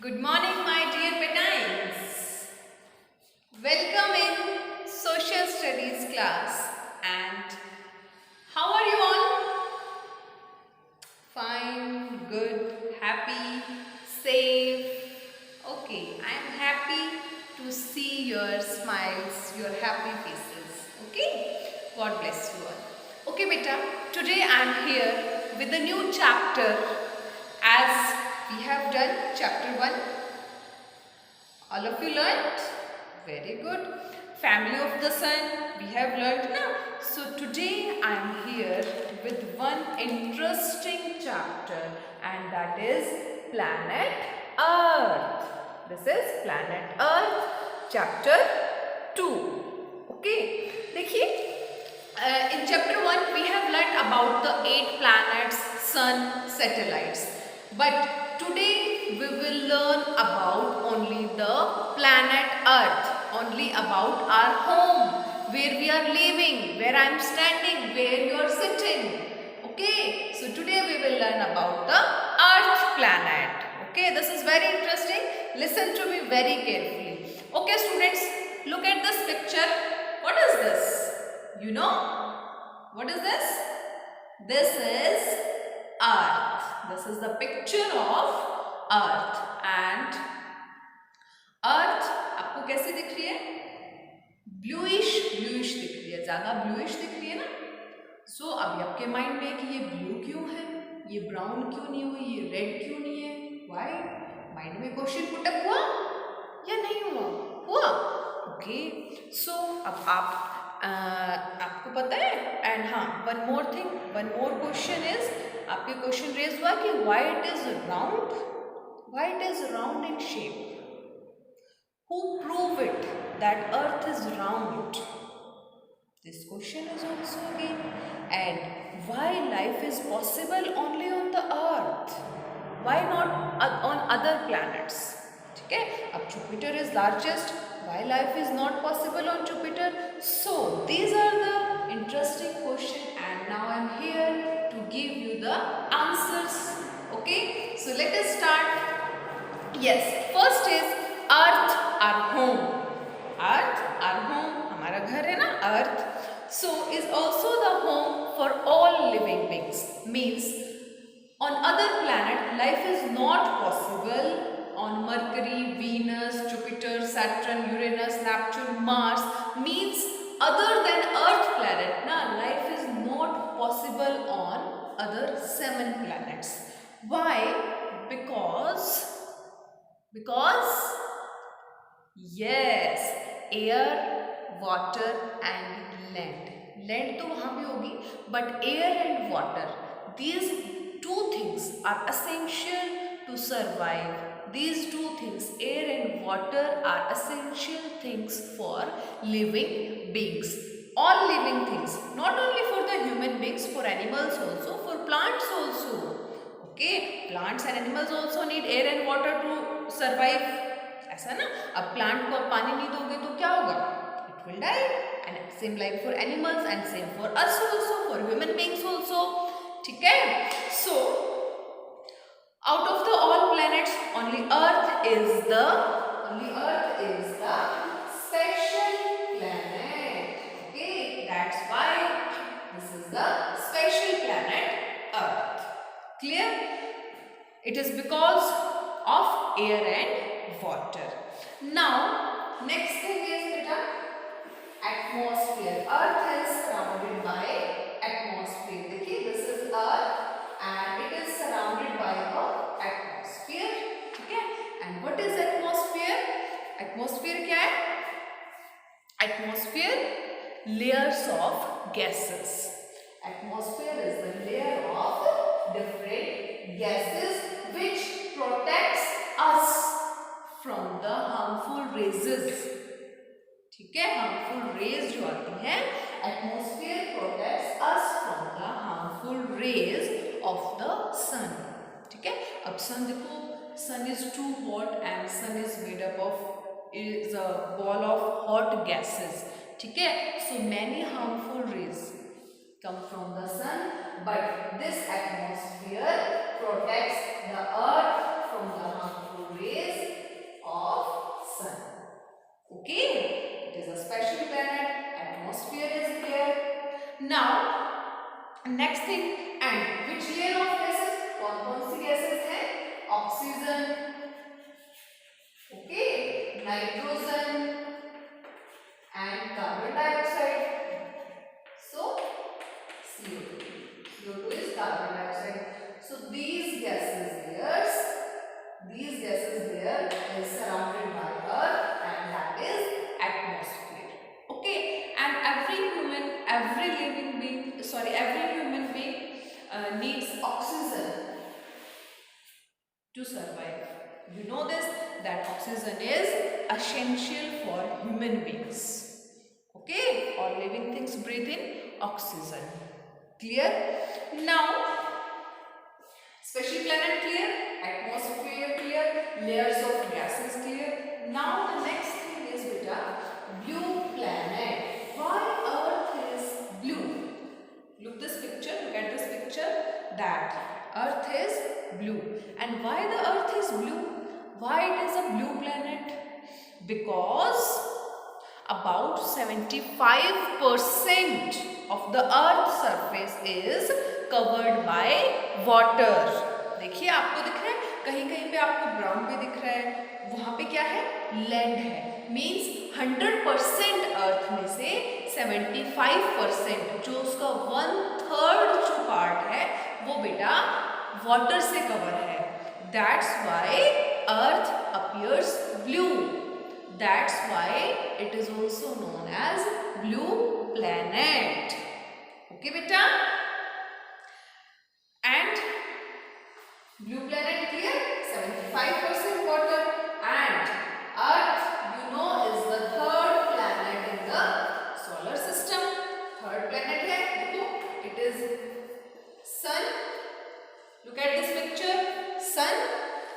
Good morning, my dear Petines. Welcome in Social Studies class. And how are you all? Fine, good, happy, safe. Okay, I am happy to see your smiles, your happy faces. Okay, God bless you all. Okay, beta, today I am here with a new chapter as we have done chapter 1. All of you learned? Very good. Family of the sun, we have learned now. So today I am here with one interesting chapter, and that is Planet Earth. This is Planet Earth chapter 2. Okay, देखिए in chapter 1 we have learned about the 8 planets, sun, satellites. But today we will learn about only the planet Earth, only about our home, where we are living, where I am standing, where you are sitting. Okay, so today we will learn about the Earth planet. Okay, this is very interesting. Listen to me very carefully. Okay, students, look at this picture. What is this? You know? What is this? This is Earth. This is the picture of Earth. And Earth आपको कैसे दिख रही है? Bluish दिख रही है. ज़्यादा bluish दिख रही है ना? सो अभी आपके माइंड में कि ये ब्लू क्यों है, ये ब्राउन क्यों नहीं हुई, ये रेड क्यों नहीं है, वाई? माइंड में क्वेश्चन पुटअप हुआ या नहीं हुआ? हुआ. ओके, सो अब आपको पता है. एंड हाँ, वन मोर क्वेश्चन इज, आपके क्वेश्चन रेज हुआ कि why it is round in shape. Who prove it that earth is round? This question is also again. And why life is possible only on the earth? Why not on other planets? ठीक है, अब Jupiter is largest. Why life is not possible on Jupiter? So these are the interesting questions, and now I am here to give you the answers. Okay, so let us start. Yes, first is Earth, our home. Earth, our home, हमारा घर है ना, Earth. So is also the home for all living beings. Means on other planet life is not possible. On Mercury, Venus, Jupiter, Saturn, Uranus, Neptune, Mars, means other than Earth planet, na, life is not possible on other 7 planets. Why? Because yes, air, water and land तो वहाँ भी होगी, but air and water, these two things are essential to survive. These two things, air and water, are essential things for living beings. All living things, not only for the human beings, for animals also, for plants also. Okay, plants and animals also need air and water to survive. ऐसा ना, अब plant को आप पानी नहीं दोगे तो क्या होगा? It will die. And same like for animals, and same for us also, for human beings also. ठीक है? So out of the all planets, only Earth is the special planet. Okay, that's why this is the special planet Earth. Clear? It is because of air and water. Now next thing is beta, atmosphere. Earth is surrounded by atmosphere. देखिए, this is Earth and it is surrounded by the atmosphere. ठीक है? And what is atmosphere? Atmosphere क्या है? Atmosphere, layers of gases. Atmosphere is the layer of different gases which protects us from the harmful rays. ठीक है, harmful rays जो आती हैं, atmosphere protects us from the harmful rays of the sun. ठीक है, अब सन देखो, sun is too hot and sun is made up of, is a ball of hot gases. ठीक है, so many harmful rays come from the sun, but this atmosphere protects the earth from the harmful rays oxygen, okay, nitrogen and carbon dioxide. So CO2. CO2 is carbon dioxide. So these gases there is surrounded by Earth, and that is atmosphere. Okay, and every human being needs oxygen to survive. You know this, that oxygen is essential for human beings. Okay, all living things breathe in oxygen. Clear? Now, special planet clear, atmosphere clear, layers of gases clear. Now the next thing is beta, blue planet. Why Earth is blue? Look at this picture, that Earth is blue. And why the Earth is blue? Why it is a blue planet? Because about 75% of the Earth's surface is covered by water. देखिए आपको दिख रहा है, कहीं कहीं पे आपको brown भी दिख रहा है, वहां पे क्या है, लैंड है. मीन्स 100% अर्थ में से 75% जो उसका 1/3 जो पार्ट है वो बेटा वाटर से कवर है. That's why earth appears blue. That's why it is also known as blue planet. Okay, beta? And blue planet clear? 75% water, and Earth, you know, is the third planet in the solar system. Third planet है, देखो, it is Sun. Look at this picture. Sun.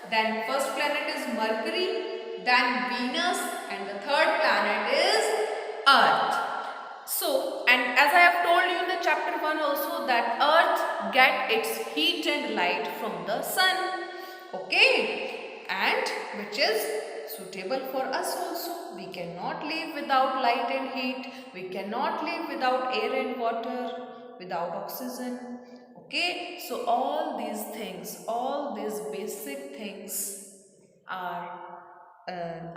Then first planet is Mercury. Then Venus, and the third planet is Earth. So, and as I have told you in the chapter 1 also, that Earth get its heat and light from the sun. Okay, and which is suitable for us also. We cannot live without light and heat. We cannot live without air and water, without oxygen. Okay, so all these things, all these basic things are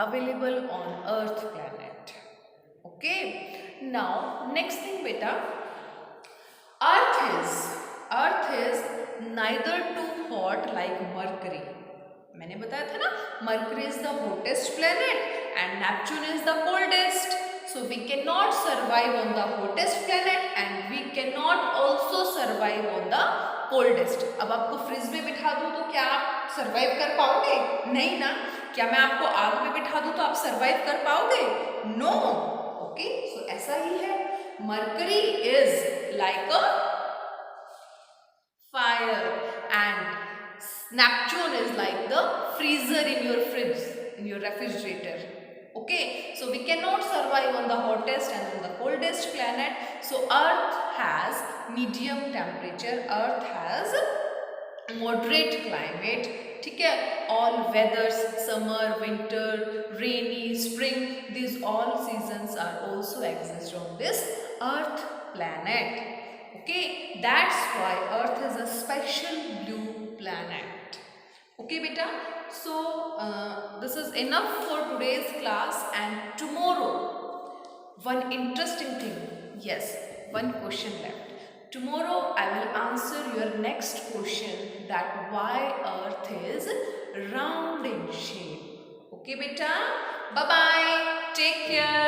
available on Earth planet. Okay, now next thing beta, Earth is neither too hot like Mercury. मैंने बताया था ना, Mercury is the hottest planet and Neptune is the coldest. So we cannot survive on the hottest planet and we cannot also survive on the coldest. अब आपको fridge में बिठा दूँ तो क्या आप सर्वाइव कर पाओगे? नहीं ना. क्या मैं आपको आग में बिठा दूँ तो आप सर्वाइव कर पाओगे? नो. ओके, सो ऐसा ही है. Mercury is like a fire and Neptune is like the freezer in your fridge, in your refrigerator. Okay, so we cannot survive on the hottest and on the coldest planet. So Earth has medium temperature. Earth has moderate climate. ठीक है, all weathers, summer, winter, rainy, spring, these all seasons are also exist on this Earth planet. Okay, that's why Earth is a special blue planet. Okay, beta. So this is enough for today's class, and tomorrow one interesting thing. Yes, one question left. Tomorrow I will answer your next question, that why Earth is round in shape. Okay, beta. Bye bye. Take care.